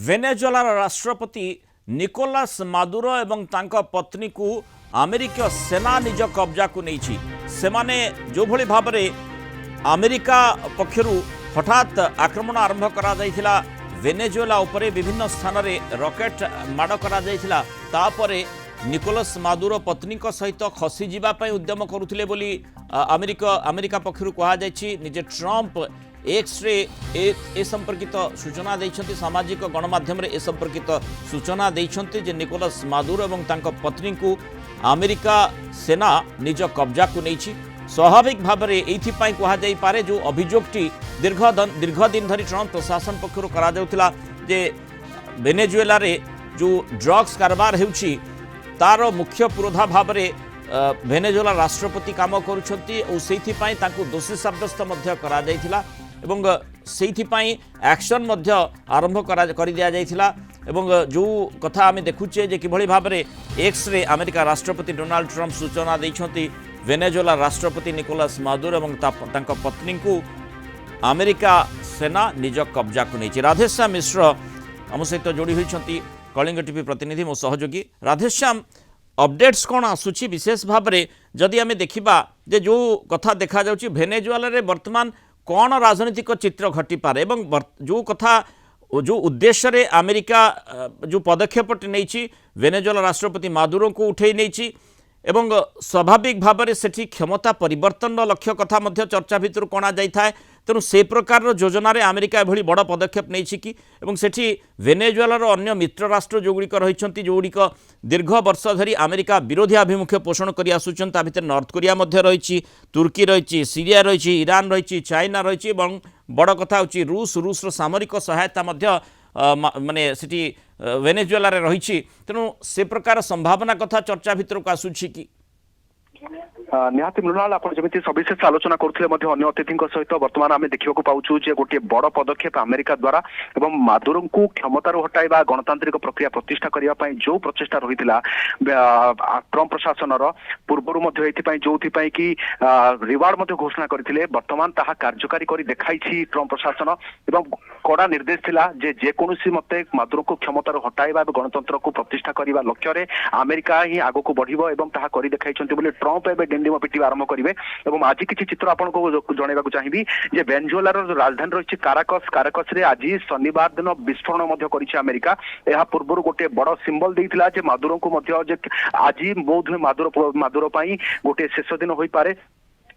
वेनेजुएलार राष्ट्रपति Nicolas Maduro एवं तांका पत्नी को अमेरिका सेना निज कब्जा को नहीं सेमाने जो भली भाव में अमेरिका पक्षरु हठात आक्रमण आरंभ करा जायथिला वेनेजुएला उपरे विभिन्न स्थान रे रॉकेट माड़ करा जायथिला तापरे निकोलास मादुरो पत्नी सहित खसी जीवा पई उद्यम करुथिले बोली अमेरिका पक्षरु कहा जायछि। निजे ट्रंप एक्स रे ए संपर्कित सूचना देइछन्ति सामाजिक गणमाध्यम रे ए संपर्कित सूचना देइछन्ति जे निकोलास मादुरो एवं तांको पत्नी को अमेरिका सेना निज कब्जा को नहीं स्वाभाविक भाव में ये कह पारे जो अभियोगटी दीर्घ दिन धरी ट्रंप प्रशासन पक्षर करा जाउथिला जे वेनेजुएला रे जो ड्रग्स कारबार हेउछि तार मुख्य पुरोधा भाव में वेनेजुएला राष्ट्रपति काम करुछन्ति और सेइथिपाई तांको दोषी साब्यस्त मध्य करा जायथिला एवं सेइथिपाई एक्शन मध्य आरंभ कर दिया जायथिला एवं जो कथा आम देखुचे जे किभली भाव में एक्स रे अमेरिका राष्ट्रपति डोनाल्ड ट्रंप सूचना देइछन्ति वेनेजुएला राष्ट्रपति निकोलास मादुरो एवं तांको पत्नी को अमेरिका सेना निज कब्जा को नहीं। राधेश्याम मिश्र आम सहित जोड़ी होती कलिंग टीवी प्रतिनिधि मो सहयोगी। राधेश्याम अपडेट्स कौन आसूची विशेष भाव में जदि आम देखा जे जो कथा देखा जाउची वेनेजुएला रे वर्तमान कौन राजनीतिक चित्र घटी पारे एवं जो कथा जो उद्देश्य रे अमेरिका जो पदक्षेप नहीं वेनेजुएला राष्ट्रपति मादुरो को उठे नहीं एवं स्वाभाविक भाव में सेठी क्षमता परिवर्तन लक्ष्य कथा मध्य चर्चा भितर कणा जाए तेणु से प्रकार योजन अमेरिका एभली बड़ पदक्षेप नहीं कि सेठी वेनेजुएलार अन्य मित्र राष्ट्र जोगुड़िक रही जोगुड़िक दीर्घ वर्ष धरी अमेरिका विरोधी आभिमुख्य पोषण कर आसुचन ता भितर नॉर्थ कोरिया मध्य रही तुर्की रही सीरिया रही ईरान रही चाइना रही बड़ कथा होची रूसर सामरिक सहायता मध्य माने सिटी वेनेजुएला रे रही तेणु से प्रकार संभावना कथा चर्चा भितर को आसुची कि निहाती मृणाल आप जमी सविशेष आलोचना करते अन्य अतिथि सहित बर्तमान आम देखा पाचु गोटे बड़ पदक्षेप अमेरिका द्वारा एवं मादुरो को क्षमतार हटाइबा गणतांत्रिक प्रक्रिया प्रतिष्ठा करने जो प्रचेषा रही ट्रंप प्रशासन पूर्व जो कि रिवार्ड घोषणा करते बर्तमान ताहा कार्यकारी कर देखाई ट्रंप प्रशासन एवं कड़ा निर्देश थिला जेकोसी मते मादुरो को क्षमतार हटाइबा गणतंत्र को प्रतिष्ठा करने लक्ष्य अमेरिका ही आगक बढ़िबो एवं ताहा करि देखाइछन्ति बोली ट्रंप एवं डेंडिम पिटी आरंभ करेंगे। आज किसी चित्र आपको जनवाक चाहिए जे वेनेजुएलार राजधानी रही काराकस रे आज शनिवार दिन विस्फोरण अमेरिका यह पूर्व गोटे बड़ सिंबल देइथिला जे मादुरो को आज बोध मादुरो गोटे शेष दिन हो पारे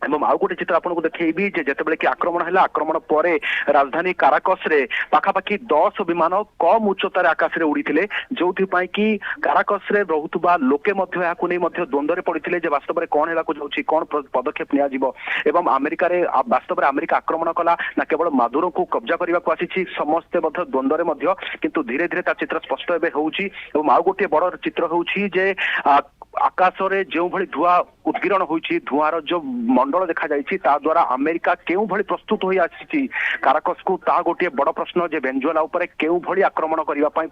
एवं आउ गोटे चित्र आपको देखी जितेबाला कि आक्रमण है आक्रमण पर राजधानी काराकस रे पाखापाखि 10 विमान कम उच्चतार आकाश में उड़ी जो कि काराकस रे रहुतबा लोके द्वंद्व में पड़ते वास्तव में कौन है कौन पदक्षेप एवं अमेरिका वास्तव में अमेरिका आक्रमण कला ना केवल मादुरो को कब्जा करने को आसी समस्ते द्वंद्व में किंतु धीरे धीरे चित्र स्पष्ट एवं आउ गोटे बड़ चित्र होउछि आकाश रे जो भली धुआ उत्कीर्ण होइछि धुआर जो मंडल देखा जाइछि ता द्वारा अमेरिका केउ भली प्रस्तुत होई आछि काराकस को ता गोटे बड़ प्रश्न जे वेनेजुएला ऊपर केउ भली आक्रमण करिवा पई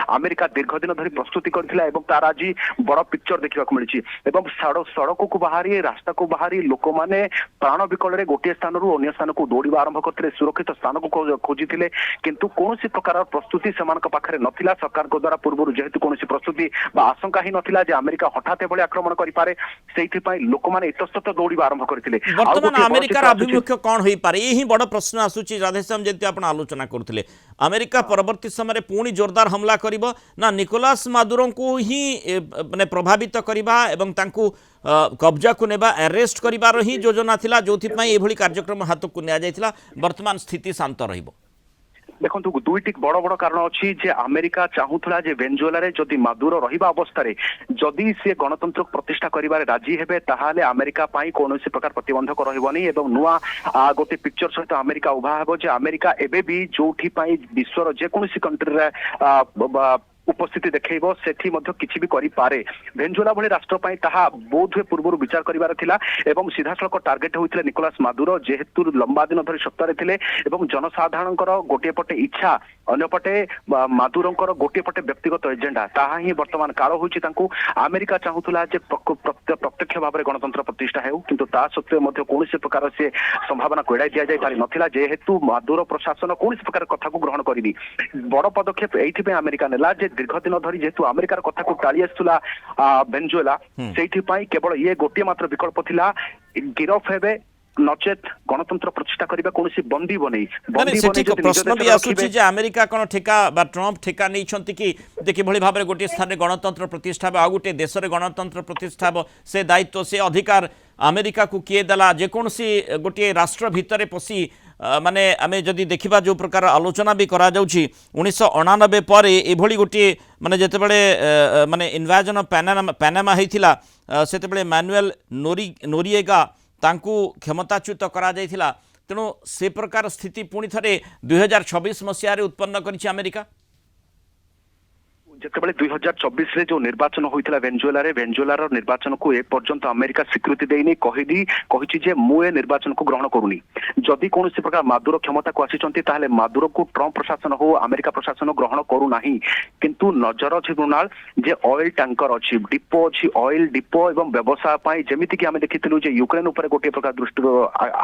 अमेरिका दीर्घ दिन धरी प्रस्तुति करथिला एवं तार आज बड़ पिक्चर देखिबा को मिलिछि एवं सड़क को बाहरी रास्ता को बाहरी लोक माने प्राण विकल रे गोटे स्थान रु अन्य स्थान को दौड़िबा आरंभ करथिले सुरक्षित स्थान को खोजिथिले किंतु कोनोसी प्रकार प्रस्तुति सेमानक पाखरे नथिला सरकार को द्वारा पूर्व जेहेतु कोनोसी प्रस्तुति बा आशंका ही नथिला जे अमेरिका हठात एभली आक्रमण करि पारे लोक मैंने इतस्तत दौड़ा आरंभ करते बर्तमान अमेरिकार आभिमुख्य कौन हो पारे यही बड़ प्रश्न आसूची। राधेश्याम जमी आप आलोचना करते अमेरिका परवर्ती समय पुणी जोरदार हमला करिबो ना निकोलास मादुरो को ही माने प्रभावित करबा एवं तांकु कब्जा को नेबा अरेस्ट करिबार ही योजना थिला जोथि एभली कार्यक्रम हाथ को निया जायथिला वर्तमान स्थिति शांत रहिबो। देखो दुईटी बड़ बड़ कारण अच्छी जे अमेरिका चाहूला जे वेनेजुएला रे जदि मादुरो रहिबा अवस्था रे जदि से गणतंत्र प्रतिष्ठा करिबारे राजी हेबे ताहाले अमेरिका पाई कोनोसी प्रकार प्रतिबंधक रहिबनी एवं नुआ गोटे पिक्चर सहित अमेरिका उभा हेबो जे अमेरिका एबे भी जोठी पाई विश्वर जे कोनोसी कंट्री रे ଉପସ୍ଥିତି ଦେଖେଇବ ସେଠି ମଧ୍ୟ କିଛି ବି କରିପାରେ। ଭେନେଜୁଏଲା ଭଳି ରାଷ୍ଟ୍ର ପାଇଁ ତାହା ବୋଧହୁଏ ପୂର୍ବରୁ ବିଚାର କରିବାର ଥିଲା ଏବଂ ସିଧାସଳଖ ଟାର୍ଗେଟ ହୋଇଥିଲେ ନିକୋଲାସ ମାଦୁରୋ, ଯେହେତୁ ଲମ୍ବା ଦିନ ଧରି ସତ୍ତାରେ ଥିଲେ ଏବଂ ଜନସାଧାରଣଙ୍କର ଗୋଟିଏ ପଟେ ଇଚ୍ଛା, ଅନ୍ୟପଟେ ମାଦୁରୋଙ୍କର ଗୋଟିଏ ପଟେ ବ୍ୟକ୍ତିଗତ ଏଜେଣ୍ଡା, ତାହା ହିଁ ବର୍ତ୍ତମାନ କାଳ ହୋଇଛି ତାଙ୍କୁ। ଆମେରିକା ଚାହୁଁଥିଲା ଯେ ପ୍ରତ୍ୟକ୍ଷ ଭାବରେ ଗଣତନ୍ତ୍ର ପ୍ରତିଷ୍ଠା ହେଉ, କିନ୍ତୁ ତା ସତ୍ତ୍ୱେ ମଧ୍ୟ କୌଣସି ପ୍ରକାର ସେ ସମ୍ଭାବନାକୁ ଏଡ଼ାଇ ଦିଆଯାଇ ପାରି ନଥିଲା, ଯେହେତୁ ମାଦୁରୋ ପ୍ରଶାସନ କୌଣସି ପ୍ରକାର କଥାକୁ ଗ୍ରହଣ କରିନି। ବଡ଼ ପଦକ୍ଷେପ ଏଇଥିପାଇଁ ଆମେରିକା ନେଲା ଯେ ଦୀର୍ଘ ଦିନ ଧରି ଯେହେତୁ ଆମେରିକାର କଥାକୁ ଟାଳି ଆସୁଥିଲା ଭେନେଜୁଏଲା, ସେଇଥିପାଇଁ କେବଳ ଇଏ ଗୋଟିଏ ମାତ୍ର ବିକଳ୍ପ ଥିଲା, ଗିରଫ ହେବେ ନଚେତ୍ ଗଣତନ୍ତ୍ର ପ୍ରତିଷ୍ଠା କରିବା କୌଣସି ବନ୍ଦୀ ବନେଇ। ପ୍ରଶ୍ନ ବି ଆସୁଛି ଯେ ଆମେରିକା କ'ଣ ଠିକା ବା ଟ୍ରମ୍ପ ଠିକା ନେଇଛନ୍ତି କି ଯେ କିଭଳି ଭାବରେ ଗୋଟିଏ ସ୍ଥାନରେ ଗଣତନ୍ତ୍ର ପ୍ରତିଷ୍ଠା ହେବ, ଆଉ ଗୋଟିଏ ଦେଶରେ ଗଣତନ୍ତ୍ର ପ୍ରତିଷ୍ଠା ହେବ, ସେ ଦାୟିତ୍ୱ ସେ ଅଧିକାର ଆମେରିକାକୁ କିଏ ଦେଲା? ଯେକୌଣସି ଗୋଟିଏ ରାଷ୍ଟ୍ର ଭିତରେ ପଶି ମାନେ ଆମେ ଯଦି ଦେଖିବା ଯେଉଁ ପ୍ରକାର ଆଲୋଚନା ବି କରାଯାଉଛି 1989 ପରେ ଏଭଳି ଗୋଟିଏ ମାନେ ଯେତେବେଳେ ମାନେ ଇନଭାଜନ ଅଫ୍ ପାନାମା ହେଇଥିଲା ସେତେବେଳେ ମାନୁଏଲ ନୋରିଏଗା ତାଙ୍କୁ କ୍ଷମତାଚ୍ୟୁତ କରାଯାଇଥିଲା। ତେଣୁ ସେ ପ୍ରକାର ସ୍ଥିତି ପୁଣି ଥରେ 2026 ମସିହାରେ ଉତ୍ପନ୍ନ କରିଛି ଆମେରିକା। ଯେତେବେଳେ 2024 ଯୋଉ ନିର୍ବାଚନ ହୋଇଥିଲା ଭେନେଜୁଏଲାର ନିର୍ବାଚନକୁ ଏ ପର୍ଯ୍ୟନ୍ତ ଆମେରିକା ସ୍ୱୀକୃତି ଦେଇନି, କହିଛି ଯେ ମୁଁ ଏ ନିର୍ବାଚନକୁ ଗ୍ରହଣ କରୁନି। ଯଦି କୌଣସି ପ୍ରକାର ମାଦୁରୋ କ୍ଷମତାକୁ ଆସିଛନ୍ତି ତାହେଲେ ମାଦୁରୋକୁ ଟ୍ରମ୍ପ ପ୍ରଶାସନ ହଉ ଆମେରିକା ପ୍ରଶାସନ ଗ୍ରହଣ କରୁନାହିଁ। କିନ୍ତୁ ନଜର ଅଛି ମୃଣାଳ ଯେ ଅଏଲ ଟ୍ୟାଙ୍କର ଅଛି, ଡିପୋ ଅଛି, ଅଏଲ ଡିପୋ ଏବଂ ବ୍ୟବସାୟ ପାଇଁ, ଯେମିତିକି ଆମେ ଦେଖିଥିଲୁ ଯେ ୟୁକ୍ରେନ ଉପରେ ଗୋଟିଏ ପ୍ରକାର ଦୃଷ୍ଟିରୁ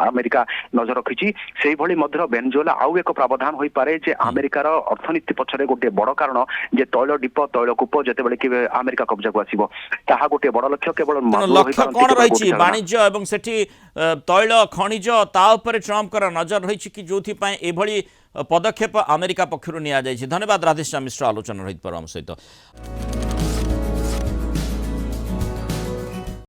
ଆମେରିକା ନଜର ରଖିଛି, ସେଇଭଳି ମଧ୍ୟ ଭେନେଜୁଏଲା ଆଉ ଏକ ପ୍ରାବଧାନ ହୋଇପାରେ ଯେ ଆମେରିକାର ଅର୍ଥନୀତି ପଛରେ ଗୋଟିଏ ବଡ଼ କାରଣ ଯେ ତୈଳକୂପ ଯେତେବେଳେ କି ଆମେରିକା କବ୍ଜାକୁ ଆସିବ, ତାହା ଗୋଟିଏ ବଡ଼ ଲକ୍ଷ୍ୟ। କେବଳ ଲକ୍ଷ୍ୟ କ'ଣ ରହିଛି? ବାଣିଜ୍ୟ ଏବଂ ସେଠି ତୈଳ ଖଣିଜ ତା ଉପରେ ଟ୍ରମ୍ପଙ୍କର ନଜର ରହିଛି କି ଯୋଉଥିପାଇଁ ଏଭଳି ପଦକ୍ଷେପ ଆମେରିକା ପକ୍ଷରୁ ନିଆଯାଇଛି? ଧନ୍ୟବାଦ ରାଧେଶ୍ୟାମ ମିଶ୍ର ଆଲୋଚନା ରହିଥିବାରୁ ଆମ ସହିତ।